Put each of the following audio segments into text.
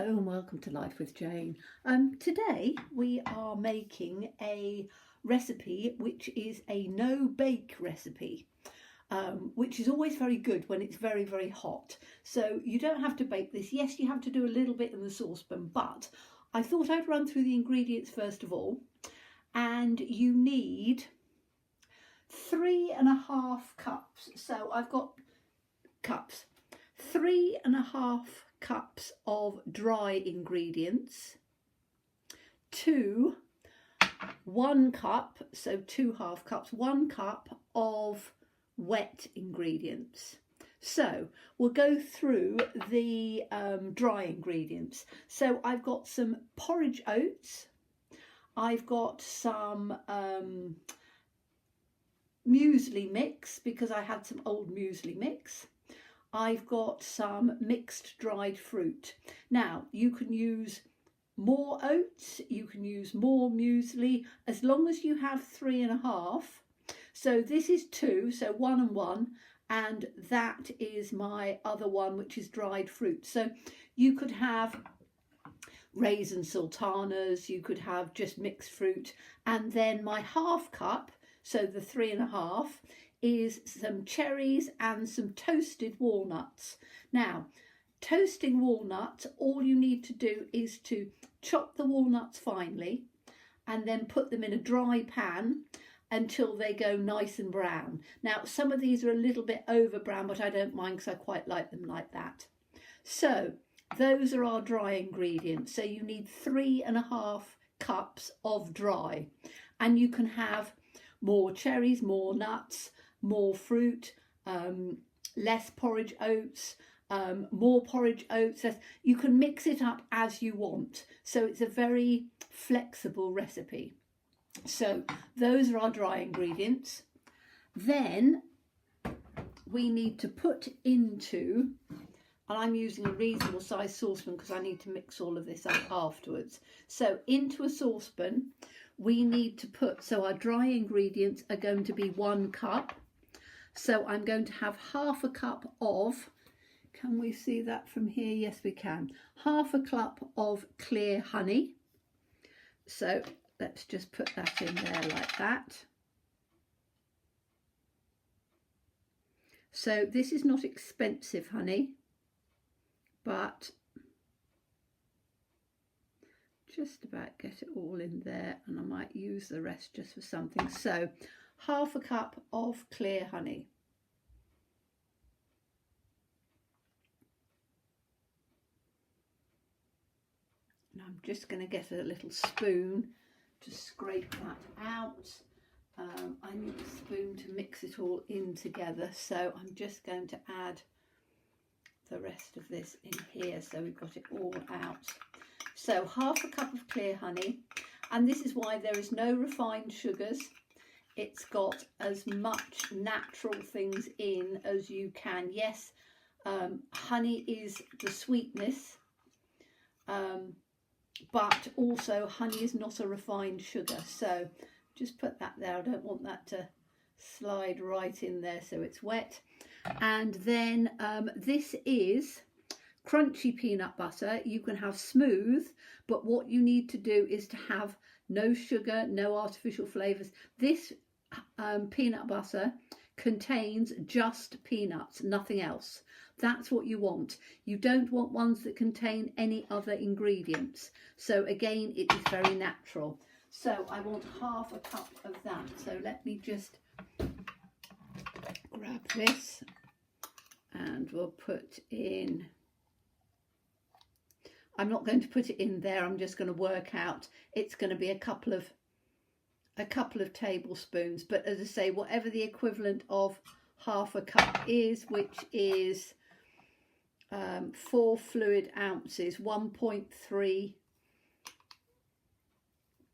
Hello and welcome to Life with Jane. Today we are making a recipe which is a no-bake recipe, which is always very good when it's very, very hot. So you don't have to bake this. Yes, you have to do a little bit in the saucepan, but I thought I'd run through the ingredients first of all. And you need 3.5 cups. So I've got cups. 3.5 cups of dry ingredients, 1 cup, so 2 half cups, 1 cup of wet ingredients. So we'll go through the dry ingredients. So I've got some porridge oats, I've got some muesli mix because I had some old muesli mix. I've got some mixed dried fruit. Now, you can use more oats, you can use more muesli, as long as you have 3.5. So this is 2, so 1 and 1, and that is my other one, which is dried fruit. So you could have raisin sultanas, you could have just mixed fruit, and then my half cup, so the 3.5, is some cherries and some toasted walnuts. Now, toasting walnuts, all you need to do is to chop the walnuts finely and then put them in a dry pan until they go nice and brown. Now, some of these are a little bit over brown, but I don't mind because I quite like them like that. So those are our dry ingredients. So you need 3.5 cups of dry, and you can have more cherries, more nuts, more fruit, less porridge oats, more porridge oats. You can mix it up as you want. So it's a very flexible recipe. So those are our dry ingredients. Then we need to put into, and I'm using a reasonable size saucepan because I need to mix all of this up afterwards. So into a saucepan, we need to put, so our dry ingredients are going to be 1 cup. So I'm going to have half a cup of, can we see that from here? Yes, we can. Half a cup of clear honey. So let's just put that in there like that. So this is not expensive honey, but just about get it all in there, and I might use the rest just for something. So half a cup of clear honey. And I'm just going to get a little spoon to scrape that out. I need a spoon to mix it all in together, so I'm just going to add the rest of this in here so we've got it all out. So half a cup of clear honey, and this is why there is no refined sugars. It's got as much natural things in as you can. Yes, honey is the sweetness, but also honey is not a refined sugar. So just put that there. I don't want that to slide right in there so it's wet. And then this is crunchy peanut butter. You can have smooth, but what you need to do is to have no sugar, no artificial flavours. This peanut butter contains just peanuts, nothing else. That's what you want. You don't want ones that contain any other ingredients. So again, it is very natural. So I want half a cup of that. So let me just grab this and we'll put in, I'm not going to put it in there, I'm just going to work out, it's going to be a couple of tablespoons, but as I say, whatever the equivalent of half a cup is, which is 4 fluid ounces, 1.3,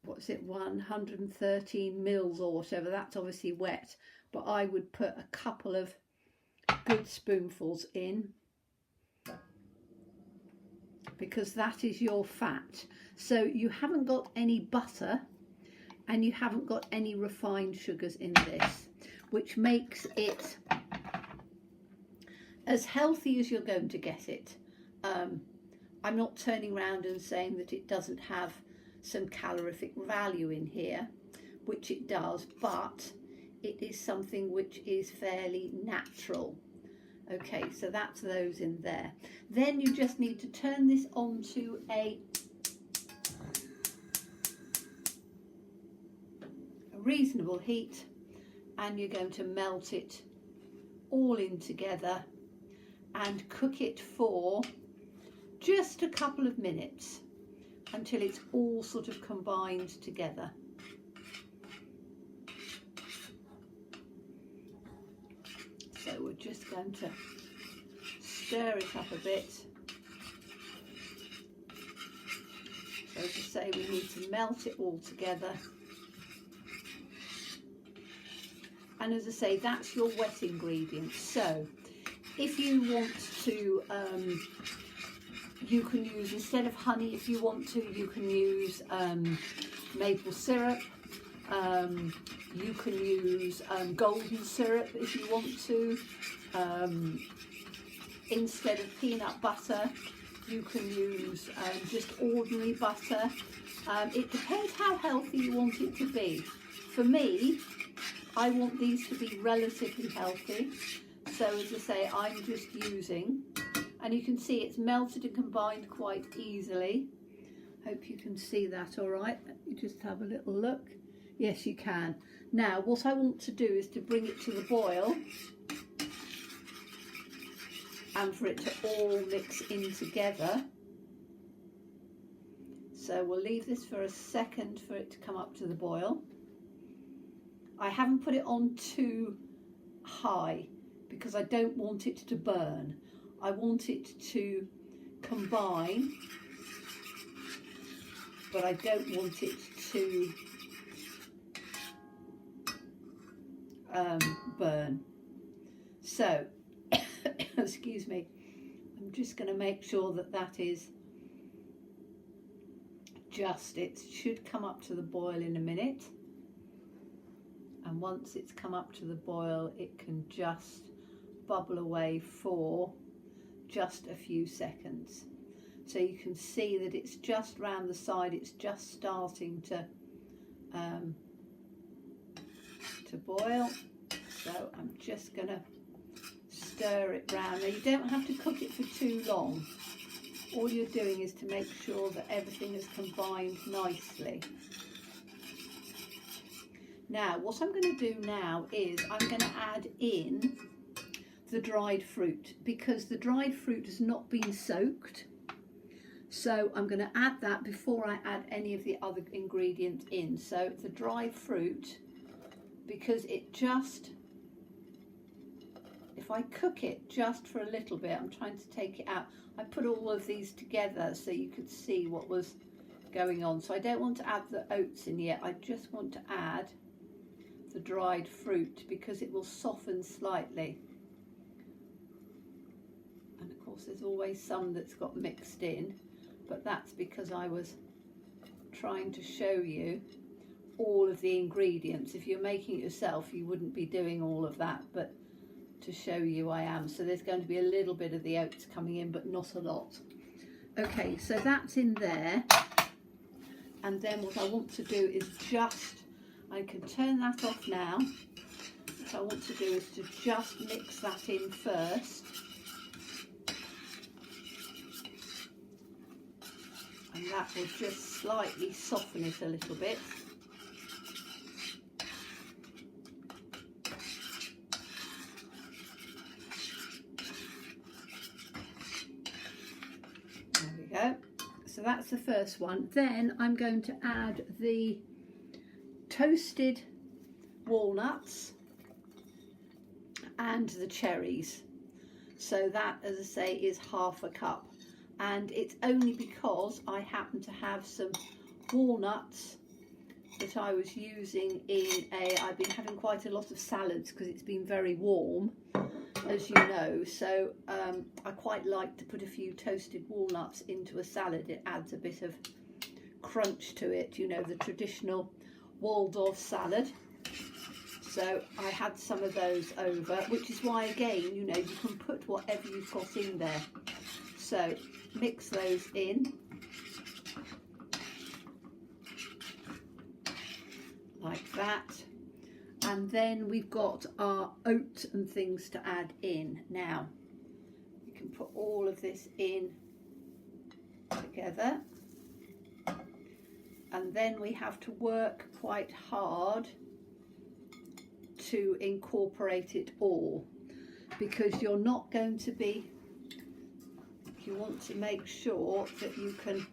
what's it, 113 mils or whatever, that's obviously wet, but I would put a couple of good spoonfuls in, because that is your fat. So you haven't got any butter and you haven't got any refined sugars in this, which makes it as healthy as you're going to get it. I'm not turning around and saying that it doesn't have some calorific value in here, which it does, but it is something which is fairly natural. Okay, so that's those in there. Then you just need to turn this onto a reasonable heat, and you're going to melt it all in together and cook it for just a couple of minutes until it's all sort of combined together. So we're just going to stir it up a bit. So as I say, we need to melt it all together. And as I say, that's your wet ingredients. So if you want to, you can use, instead of honey, if you want to, you can use maple syrup. You can use golden syrup if you want to. Instead of peanut butter, you can use just ordinary butter. It depends how healthy you want it to be. For me, I want these to be relatively healthy. So as I say, I'm just using, and you can see it's melted and combined quite easily. Hope you can see that all right. Let me just have a little look. Yes, you can. Now, what I want to do is to bring it to the boil and for it to all mix in together. So we'll leave this for a second for it to come up to the boil. I haven't put it on too high because I don't want it to burn. I want it to combine, but I don't want it to burn. So, excuse me, I'm just going to make sure that that is just, it should come up to the boil in a minute. And once it's come up to the boil, it can just bubble away for just a few seconds. So you can see that it's just round the side, it's just starting to boil. So I'm just going to stir it round. Now you don't have to cook it for too long. All you're doing is to make sure that everything is combined nicely. Now, what I'm going to do now is I'm going to add in the dried fruit, because the dried fruit has not been soaked. So I'm going to add that before I add any of the other ingredients in. So the dried fruit, because it just, if I cook it just for a little bit, I'm trying to take it out. I put all of these together so you could see what was going on. So I don't want to add the oats in yet. I just want to add the dried fruit because it will soften slightly. And of course there's always some that's got mixed in, but that's because I was trying to show you all of the ingredients. If you're making it yourself, you wouldn't be doing all of that, but to show you I am. So there's going to be a little bit of the oats coming in, but not a lot. Okay, so that's in there. And then what I want to do is just, I can turn that off now. What I want to do is to just mix that in first. And that will just slightly soften it a little bit. There we go. So that's the first one. Then I'm going to add the toasted walnuts and the cherries. So that, as I say, is half a cup. And it's only because I happen to have some walnuts that I was using in I've been having quite a lot of salads because it's been very warm, as you know. So I quite like to put a few toasted walnuts into a salad. It adds a bit of crunch to it, you know, the traditional Waldorf salad. So I had some of those over, which is why, again, you know, you can put whatever you've got in there. So mix those in like that. And then we've got our oat and things to add in. Now we can put all of this in together, and then we have to work quite hard to incorporate it all, because you're not going to be, you want to make sure that you can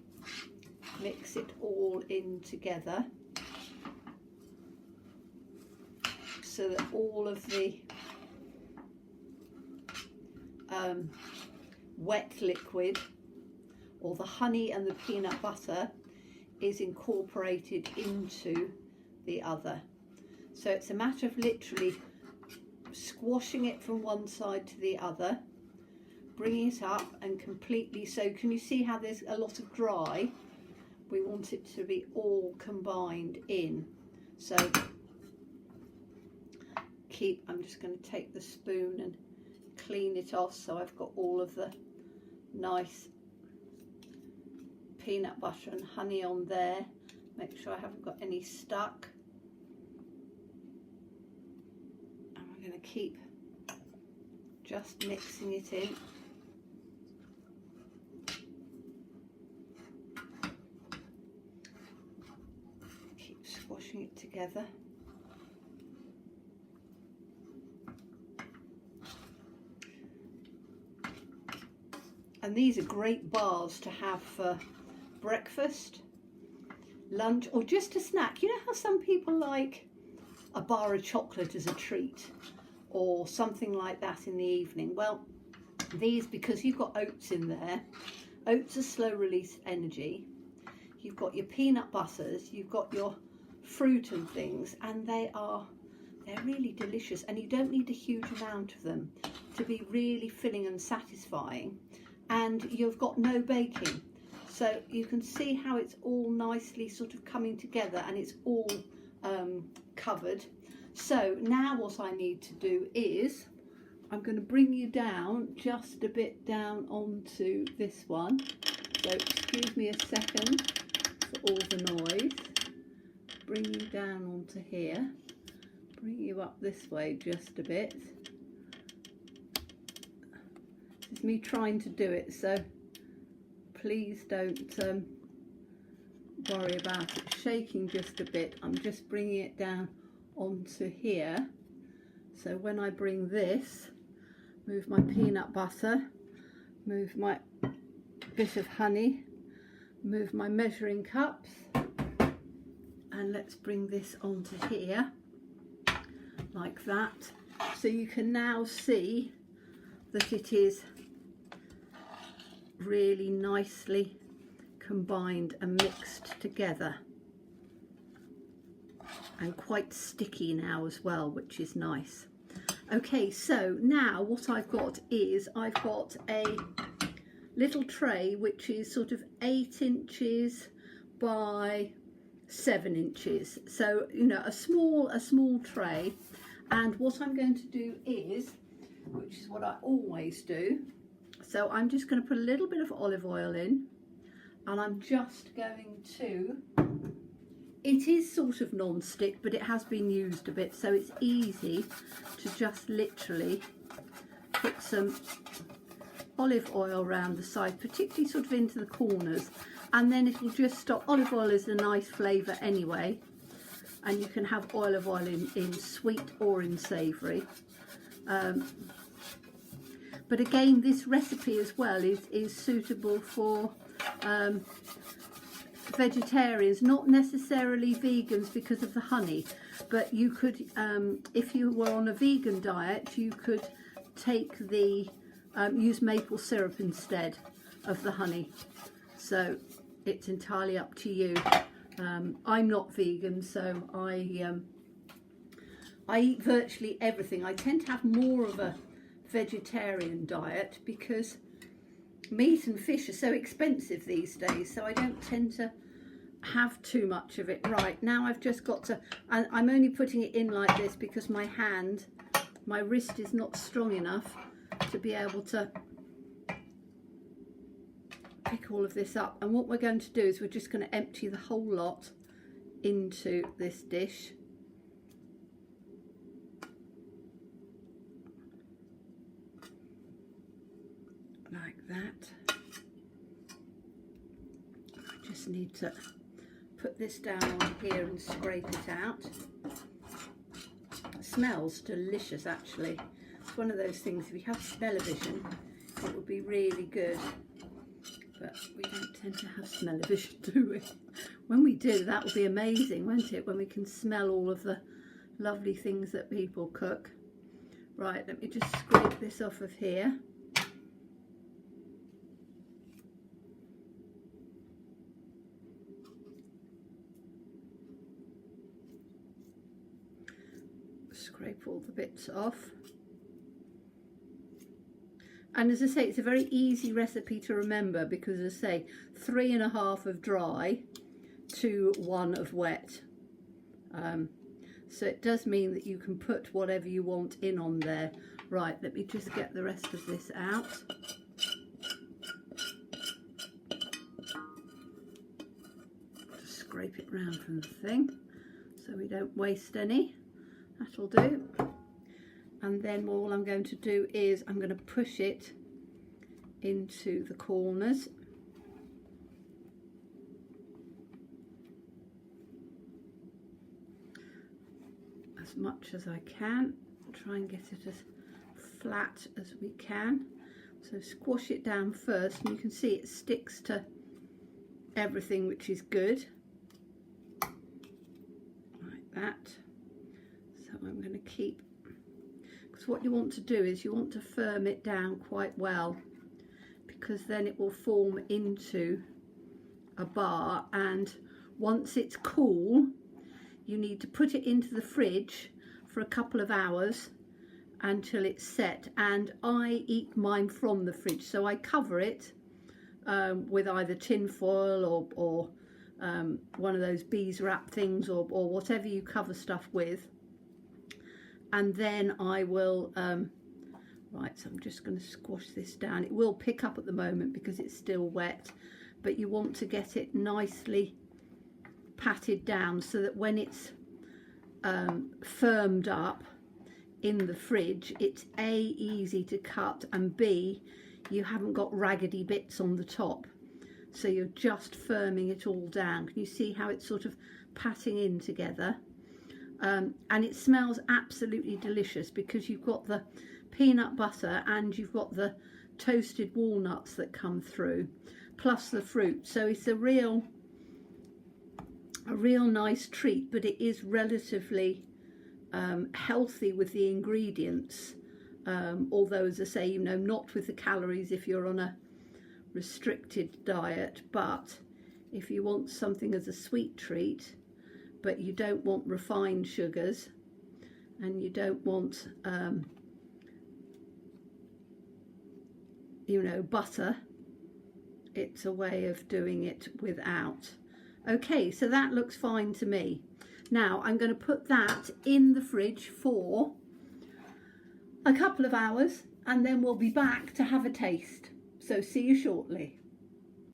mix it all in together, so that all of the wet liquid, or the honey and the peanut butter, is incorporated into the other. So it's a matter of literally squashing it from one side to the other, bringing it up and completely, so can you see how there's a lot of dry? We want it to be all combined in. So I'm just going to take the spoon and clean it off, so I've got all of the nice peanut butter and honey on there. Make sure I haven't got any stuck. And we're going to keep just mixing it in. Keep squashing it together. And these are great bars to have for breakfast, lunch, or just a snack. You know how some people like a bar of chocolate as a treat, or something like that in the evening? Well, these, because you've got oats in there, oats are slow release energy, you've got your peanut butters, you've got your fruit and things, and they're really delicious, and you don't need a huge amount of them to be really filling and satisfying. And you've got no baking, so you can see how it's all nicely sort of coming together, and it's all covered. So now what I need to do is, I'm going to bring you down just a bit down onto this one. So excuse me a second for all the noise. Bring you down onto here, bring you up this way just a bit. It's me trying to do it, so please don't worry about it shaking just a bit. I'm just bringing it down onto here. So when I bring this, move my peanut butter, move my bit of honey, move my measuring cups, and let's bring this onto here like that. So you can now see that it is really nicely combined and mixed together, and quite sticky now as well, which is nice. Okay, so now what I've got is, I've got a little tray which is sort of 8 inches by 7 inches, so you know, a small tray. And what I'm going to do is, which is what I always do, so I'm just going to put a little bit of olive oil in, and I'm just going to, it is sort of non-stick, but it has been used a bit, so it's easy to just literally put some olive oil around the side, particularly sort of into the corners, and then it will just stop. Olive oil is a nice flavour anyway, and you can have olive oil in sweet or in savoury. But again, this recipe as well is suitable for vegetarians, not necessarily vegans because of the honey, but you could, if you were on a vegan diet, you could take the, use maple syrup instead of the honey. So it's entirely up to you. I'm not vegan, so I eat virtually everything. I tend to have more of a vegetarian diet because meat and fish are so expensive these days, so I don't tend to have too much of it. Right, now I've just got to, and I'm only putting it in like this because my wrist is not strong enough to be able to pick all of this up, and what we're going to do is we're just going to empty the whole lot into this dish. Like that. I just need to put this down on here and scrape it out. It smells delicious actually. It's one of those things, if you have smell-o-vision, it would be really good. But we don't tend to have smell-o-vision, do we? When we do, that will be amazing, won't it? When we can smell all of the lovely things that people cook. Right, let me just scrape this off of here. Scrape all the bits off. And as I say, it's a very easy recipe to remember because, as I say, 3.5 of dry to 1 of wet. So it does mean that you can put whatever you want in on there. Right, let me just get the rest of this out. Just scrape it round from the thing so we don't waste any. That'll do. And then all I'm going to do is I'm going to push it into the corners. As much as I can. Try and get it as flat as we can. So squash it down first, and you can see it sticks to everything, which is good. Like that. So I'm going to keep, because what you want to do is you want to firm it down quite well, because then it will form into a bar, and once it's cool you need to put it into the fridge for a couple of hours until it's set. And I eat mine from the fridge, so I cover it with either tin foil or one of those beeswrap things, or whatever you cover stuff with. And then I will, right, so I'm just going to squash this down. It will pick up at the moment because it's still wet, but you want to get it nicely patted down so that when it's firmed up in the fridge, it's A, easy to cut, and B, you haven't got raggedy bits on the top. So you're just firming it all down. Can you see how it's sort of patting in together? And it smells absolutely delicious because you've got the peanut butter and you've got the toasted walnuts that come through, plus the fruit. So it's a real nice treat, but it is relatively healthy with the ingredients. Although, as I say, you know, not with the calories if you're on a restricted diet, but if you want something as a sweet treat, but you don't want refined sugars and you don't want you know, butter, it's a way of doing it without. Okay, so that looks fine to me. Now I'm going to put that in the fridge for a couple of hours, and then we'll be back to have a taste. So see you shortly.